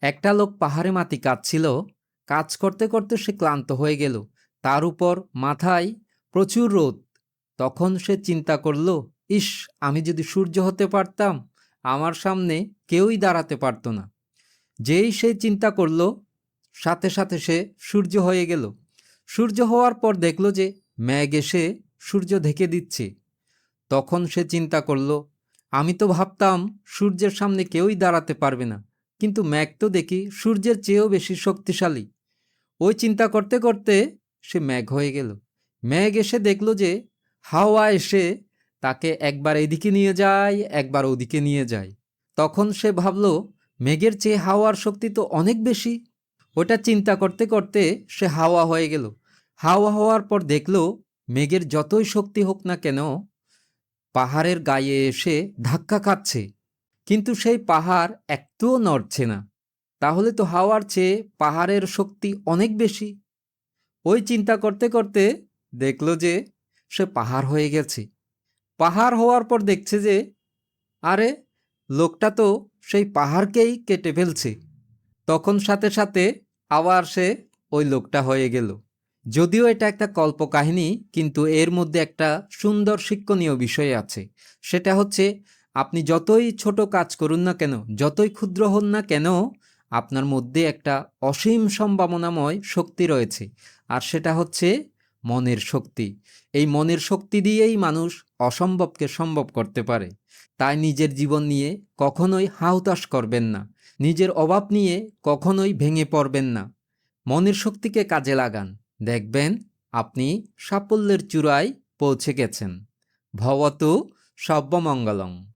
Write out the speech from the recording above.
একটা লোক পাহাড়ে মাটি কাটছিল। কাজ করতে করতে সে ক্লান্ত হয়ে গেল। তার উপর মাথায় প্রচুর রোদ। তখন সে চিন্তা করল, ইস, আমি যদি সূর্য হতে পারতাম, আমার সামনে কেউই দাঁড়াতে পারত না। যেই সে চিন্তা করল, সাথে সাথে সে সূর্য হয়ে গেল। সূর্য হওয়ার পর দেখল যে মেঘ এসে সূর্য ঢেকে দিচ্ছে। তখন সে চিন্তা করল, আমি তো ভাবতাম সূর্যের সামনে কেউই দাঁড়াতে পারবে না, কিন্তু মেঘ তো দেখি সূর্যের চেয়েও বেশি শক্তিশালী। ওই চিন্তা করতে করতে সে মেঘ হয়ে গেল। মেঘ এসে দেখল যে হাওয়া এসে তাকে একবার এদিকে নিয়ে যায়, একবার ওদিকে নিয়ে যায়। তখন সে ভাবল, মেঘের চেয়ে হাওয়ার শক্তি তো অনেক বেশি। ওটা চিন্তা করতে করতে সে হাওয়া হয়ে গেল। হাওয়া হওয়ার পর দেখল, মেঘের যতই শক্তি হোক না কেন, পাহাড়ের গায়ে এসে ধাক্কা খাচ্ছে, কিন্তু সেই পাহাড় একটুও নড়ছে না। তাহলে তো হাওয়ার চেয়ে পাহাড়ের শক্তি অনেক বেশি। ওই চিন্তা করতে করতে দেখল যে সে পাহাড় হয়ে গেছে। পাহাড় হওয়ার পর দেখছে যে, আরে, লোকটা তো সেই পাহাড়কেই কেটে ফেলছে। তখন সাথে সাথে আবার সে ওই লোকটা হয়ে গেল। যদিও এটা একটা কল্পকাহিনী, কিন্তু এর মধ্যে একটা সুন্দর শিক্ষণীয় বিষয় আছে। সেটা হচ্ছে, আপনি যতই ছোট কাজ করুন না কেন, যতই ক্ষুদ্র হন না কেন, আপনার মধ্যে একটা অসীম সম্ভাবনাময় শক্তি রয়েছে। আর সেটা হচ্ছে মনের শক্তি। এই মনের শক্তি দিয়েই মানুষ অসম্ভবকে সম্ভব করতে পারে। তাই নিজের জীবন নিয়ে কখনোই হাহুতাশ করবেন না। নিজের অভাব নিয়ে কখনোই ভেঙে পড়বেন না। মনের শক্তিকে কাজে লাগান। দেখবেন আপনি সাফল্যের চূড়ায় পৌঁছে গেছেন। ভবতু সর্বমঙ্গলং।